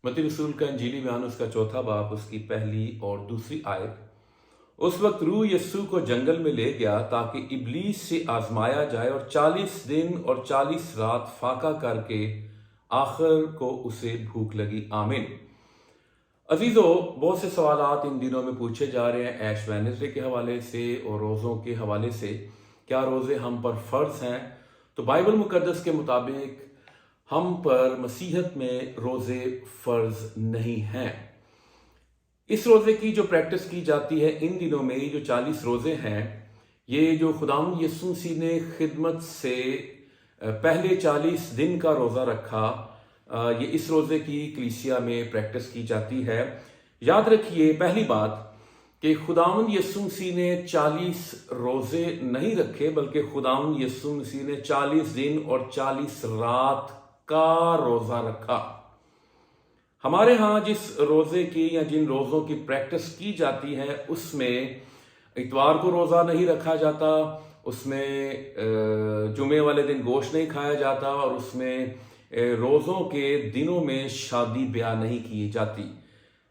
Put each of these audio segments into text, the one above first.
मत्ती रसूल का इंजीली बयान उसका 4 बाब उसकी पहली और दूसरी आयत। उस वक्त रूह यस्सू को जंगल में ले गया ताकि इब्लीस से आजमाया जाए, और 40 दिन और 40 रात फाका करके आखिर को उसे भूख लगी। आमीन। अजीजों, बहुत से सवालात इन दिनों में पूछे जा रहे हैं ऐश वेडनेसडे के हवाले से और रोज़ों के हवाले से। क्या रोज़े हम पर फ़र्ज हैं? तो बाइबल मुकद्दस के मुताबिक हम पर मसीहत में रोज़े फ़र्ज नहीं हैं। इस रोज़े की जो प्रैक्टिस की जाती है इन दिनों में, ये जो 40 रोज़े हैं, ये जो खुदावंद यीशु मसीह ने खिदमत से पहले 40 दिन का रोज़ा रखा, ये इस रोज़े की कलीसिया में प्रैक्टिस की जाती है। याद रखिए पहली बात कि खुदावंद यीशु मसीह ने 40 रोज़े नहीं रखे, बल्कि खुदावंद यीशु मसीह ने 40 दिन और 40 रात का रोज़ा रखा। हमारे यहाँ जिस रोज़े की या जिन रोज़ों की प्रैक्टिस की जाती है उसमें इतवार को रोज़ा नहीं रखा जाता, उसमें जुमे वाले दिन गोश्त नहीं खाया जाता, और उसमें रोज़ों के दिनों में शादी ब्याह नहीं की जाती।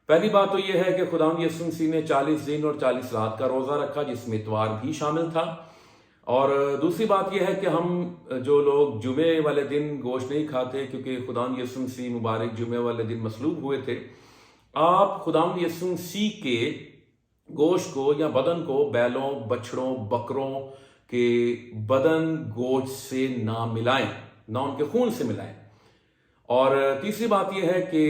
पहली बात तो यह है कि खुदावंद यीशु मसीह ने 40 दिन और 40 रात का रोज़ा रखा, जिसमें इतवार भी शामिल था। और दूसरी बात यह है कि हम जो लोग जुमे वाले दिन गोश्त नहीं खाते, क्योंकि खुदावंद यीशु मसीह मुबारक जुमे वाले दिन मसलूब हुए थे, आप खुदावंद यीशु मसीह के गोश्त को या बदन को बैलों, बछड़ों, बकरों के बदन गोश्त से ना मिलाएं, ना उनके खून से मिलाएं। और तीसरी बात यह है कि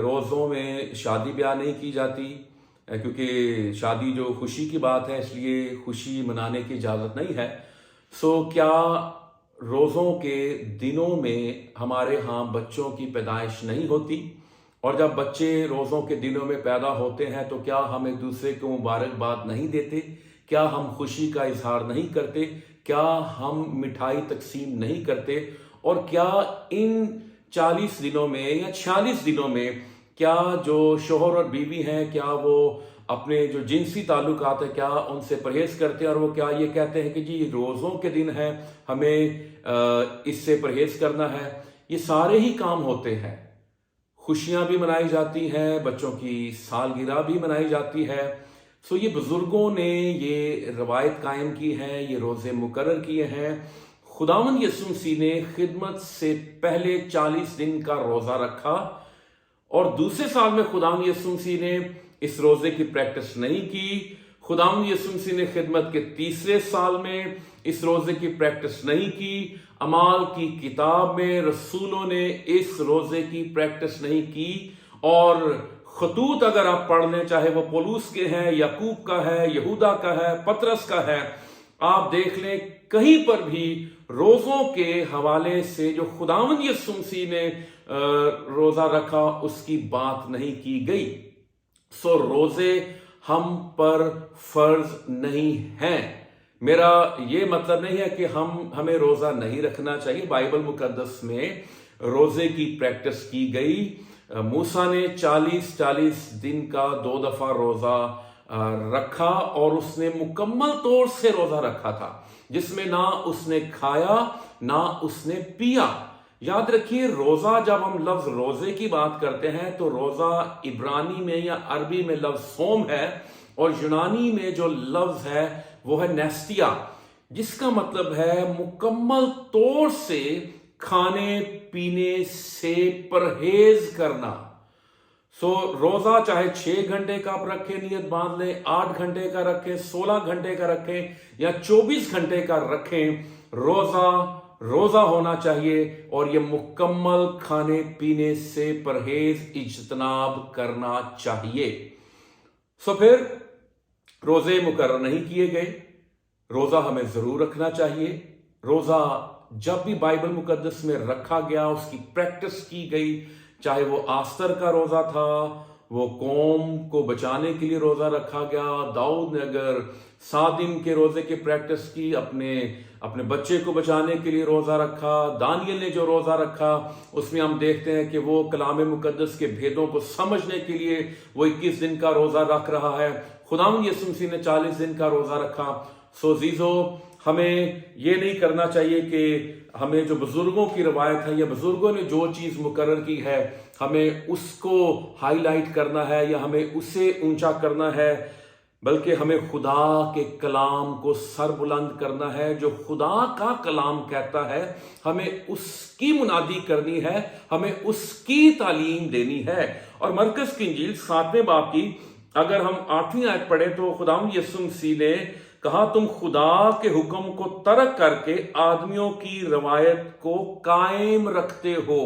रोज़ों में शादी ब्याह नहीं की जाती, क्योंकि शादी जो खुशी की बात है, इसलिए खुशी मनाने की इजाज़त नहीं है। सो क्या रोज़ों के दिनों में हमारे यहाँ बच्चों की पैदाइश नहीं होती? और जब बच्चे रोज़ों के दिनों में पैदा होते हैं तो क्या हम एक दूसरे को मुबारकबाद नहीं देते? क्या हम खुशी का इजहार नहीं करते? क्या हम मिठाई तकसीम नहीं करते? और क्या इन 40 दिनों में या 46 दिनों में क्या जो शोहर और बीवी हैं, क्या वो अपने जो जिनसी ताल्लुकात है, क्या उनसे परहेज करते हैं? और वो क्या ये कहते हैं कि जी रोज़ों के दिन है, हमें इससे परहेज करना है? ये सारे ही काम होते हैं। खुशियां भी मनाई जाती हैं, बच्चों की सालगिरह भी मनाई जाती है। सो ये बुजुर्गों ने ये रवायत कायम की है, ये रोज़े मुकर्रर किए हैं। खुदावंद यीशु मसीह ने खिदमत से पहले 40 दिन का रोज़ा रखा, और दूसरे साल में खुदावंद यीशु मसीह ने इस रोज़े की प्रैक्टिस नहीं की। खुदावंद यीशु मसीह ने खिदमत के तीसरे साल में इस रोज़े की प्रैक्टिस नहीं की। अमाल की किताब में रसूलों ने इस रोज़े की प्रैक्टिस नहीं की। और खतूत अगर आप पढ़ लें, चाहे वो पौलुस के हैं, याकूब का है, यहूदा का है, पतरस का है, आप देख लें कहीं पर भी रोज़ों के हवाले से जो खुदावंद यीशु मसीह ने रोज़ा रखा उसकी बात नहीं की गई। सो रोज़े हम पर फर्ज नहीं हैं। मेरा ये मतलब नहीं है कि हमें रोज़ा नहीं रखना चाहिए। बाइबल मुकद्दस में रोज़े की प्रैक्टिस की गई। मूसा ने 40 दिन का 2 दफ़ा रोज़ा रखा, और उसने मुकम्मल तौर से रोज़ा रखा था, जिसमें ना उसने खाया ना उसने पिया। याद रखिए, रोज़ा, जब हम लफ्ज़ रोज़े की बात करते हैं तो रोज़ा इब्रानी में या अरबी में लफ्ज़ सोम है, और यूनानी में जो लफ्ज़ है वो है नेस्टिया, जिसका मतलब है मुकम्मल तौर से खाने पीने से परहेज करना। सो रोज़ा चाहे 6 घंटे का आप रखें, नियत बांध लें, 8 घंटे का रखें, 16 घंटे का रखें या 24 घंटे का रखें, रोज़ा होना चाहिए, और ये मुकम्मल खाने पीने से परहेज इज्तनाब करना चाहिए। सो फिर रोज़े मुकर्रर नहीं किए गए। रोज़ा हमें ज़रूर रखना चाहिए। रोज़ा जब भी बाइबल मुकद्दस में रखा गया, उसकी प्रैक्टिस की गई, चाहे वो आस्तर का रोज़ा था, वो कौम को बचाने के लिए रोज़ा रखा गया। दाऊद ने अगर 7 दिन के रोज़े की प्रैक्टिस की, अपने बच्चे को बचाने के लिए रोज़ा रखा। दानियल ने जो रोज़ा रखा, उसमें हम देखते हैं कि वो कलाम मुकद्दस के भेदों को समझने के लिए वो 21 दिन का रोज़ा रख रहा है। खुदावंद यीशु मसीह ने 40 दिन का रोज़ा रखा। सो जीजो, हमें ये नहीं करना चाहिए कि ہمیں جو بزرگوں کی روایت ہے یا بزرگوں نے جو چیز مقرر کی ہے ہمیں اس کو ہائی لائٹ کرنا ہے یا ہمیں اسے اونچا کرنا ہے، بلکہ ہمیں خدا کے کلام کو سر بلند کرنا ہے۔ جو خدا کا کلام کہتا ہے ہمیں اس کی منادی کرنی ہے، ہمیں اس کی تعلیم دینی ہے۔ اور مرکز کی انجیل 7ویں باب کی اگر ہم 8ویں آیت پڑھیں تو خداوند یسوع مسیح نے کہا تم خدا کے حکم کو ترک کر کے آدمیوں کی روایت کو قائم رکھتے ہو۔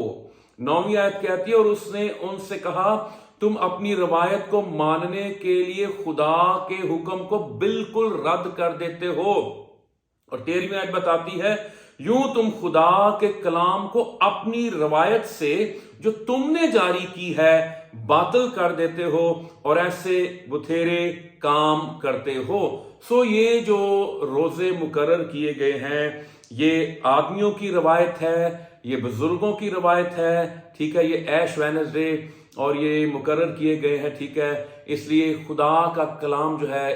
9ویں آیت کہتی ہے اور اس نے ان سے کہا تم اپنی روایت کو ماننے کے لیے خدا کے حکم کو بالکل رد کر دیتے ہو۔ اور 13ویں آیت بتاتی ہے یوں تم خدا کے کلام کو اپنی روایت سے جو تم نے جاری کی ہے باطل کر دیتے ہو اور ایسے بتھیرے کام کرتے ہو۔ سو یہ جو روزے مقرر کیے گئے ہیں یہ آدمیوں کی روایت ہے، یہ بزرگوں کی روایت ہے، ٹھیک ہے، یہ ایش وینسڈے اور یہ مقرر کیے گئے ہیں، ٹھیک ہے۔ اس لیے خدا کا کلام جو ہے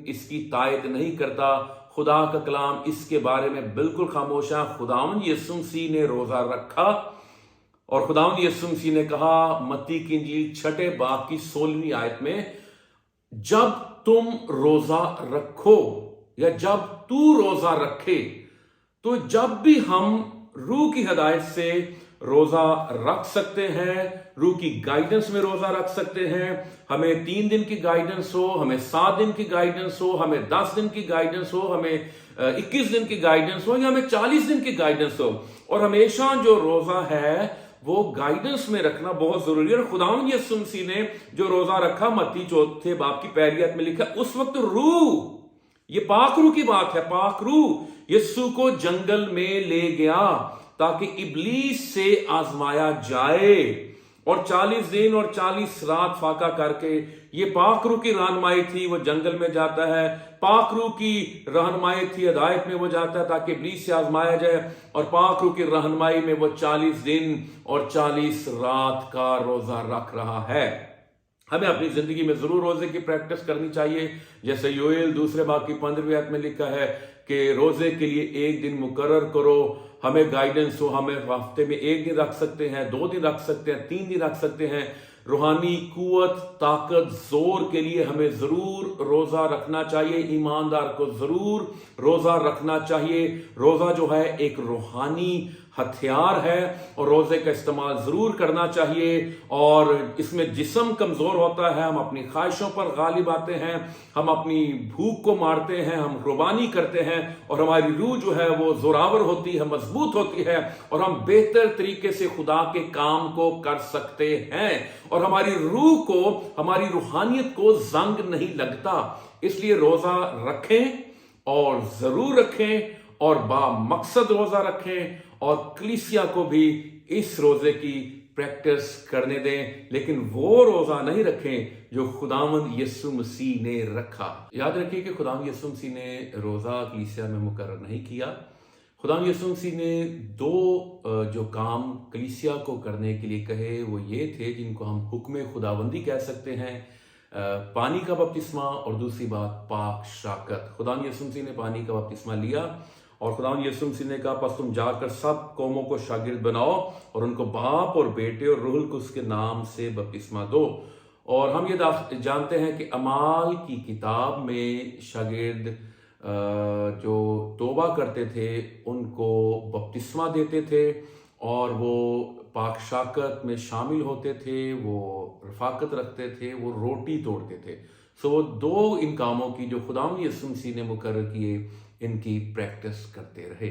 اس کی تائید نہیں کرتا، خدا کا کلام اس کے بارے میں بالکل خاموش ہے۔ خداوند یسوع مسیح نے روزہ رکھا اور خداوند یسوع مسیح نے کہا متی کی انجیل 6 باب کی 16ویں آیت میں جب تم روزہ رکھو یا جب تو روزہ رکھے، تو جب بھی ہم روح کی ہدایت سے روزہ رکھ سکتے ہیں، روح کی گائیڈنس میں روزہ رکھ سکتے ہیں۔ ہمیں 3 دن کی گائیڈنس ہو، ہمیں 7 دن کی گائیڈنس ہو، ہمیں 10 دن کی گائیڈنس ہو، ہمیں 21 دن کی گائیڈنس ہو یا ہمیں 40 دن کی گائیڈنس ہو، اور ہمیشہ جو روزہ ہے وہ گائیڈنس میں رکھنا بہت ضروری ہے۔ اور خداوند یسوع مسیح نے جو روزہ رکھا متی 4 باب کی 1 آیت میں لکھا اس وقت روح، یہ پاک روح کی بات ہے، پاک روح یسوع کو جنگل میں لے گیا تاکہ ابلیس سے آزمایا جائے، اور 40 دن اور 40 رات فاقہ کر کے یہ پاک روح کی رہنمائی تھی، وہ جنگل میں جاتا ہے، پاک روح کی رہنمائی تھی، ہدایت میں وہ جاتا ہے تاکہ ابلیس سے آزمایا جائے، اور پاک روح کی رہنمائی میں وہ 40 دن اور 40 رات کا روزہ رکھ رہا ہے۔ ہمیں اپنی زندگی میں ضرور روزے کی پریکٹس کرنی چاہیے، جیسے یوئیل 2 باب کی 15ویں آیت میں لکھا ہے کہ روزے کے لیے ایک دن مقرر کرو۔ ہمیں گائیڈنس ہو، ہمیں ہفتے میں 1 دن رکھ سکتے ہیں، 2 دن رکھ سکتے ہیں، 3 دن رکھ سکتے ہیں۔ روحانی قوت، طاقت، زور کے لیے ہمیں ضرور روزہ رکھنا چاہیے، ایماندار کو ضرور روزہ رکھنا چاہیے۔ روزہ جو ہے ایک روحانی ہتھیار ہے اور روزے کا استعمال ضرور کرنا چاہیے، اور اس میں جسم کمزور ہوتا ہے، ہم اپنی خواہشوں پر غالب آتے ہیں، ہم اپنی بھوک کو مارتے ہیں، ہم قربانی کرتے ہیں، اور ہماری روح جو ہے وہ زوراور ہوتی ہے، مضبوط ہوتی ہے، اور ہم بہتر طریقے سے خدا کے کام کو کر سکتے ہیں، اور ہماری روح کو، ہماری روحانیت کو زنگ نہیں لگتا۔ اس لیے روزہ رکھیں اور ضرور رکھیں، اور با مقصد روزہ رکھیں، اور کلیسیا کو بھی اس روزے کی پریکٹس کرنے دیں، لیکن وہ روزہ نہیں رکھیں جو خداوند یسوع مسیح نے رکھا۔ یاد رکھیے کہ خداوند یسوع مسیح نے روزہ کلیسیا میں مقرر نہیں کیا۔ خداوند یسوع مسیح نے 2 جو کام کلیسیا کو کرنے کے لیے کہے وہ یہ تھے جن کو ہم حکم خداوندی کہہ سکتے ہیں، پانی کا بپتسمہ اور دوسری بات پاک شراکت۔ خداوند یسوع مسیح نے پانی کا بپتسمہ لیا اور خداوند یسوع مسیح نے کہا پس تم جا کر سب قوموں کو شاگرد بناؤ اور ان کو باپ اور بیٹے اور روح القدس کے نام سے بپتسمہ دو۔ اور ہم یہ جانتے ہیں کہ اعمال کی کتاب میں شاگرد جو توبہ کرتے تھے ان کو بپتسمہ دیتے تھے اور وہ پاک شاکت میں شامل ہوتے تھے، وہ رفاقت رکھتے تھے، وہ روٹی توڑتے تھے۔ سو وہ 2 ان کاموں کی جو خداوند یسوع مسیح نے مقرر کیے ان کی پریکٹس کرتے رہے۔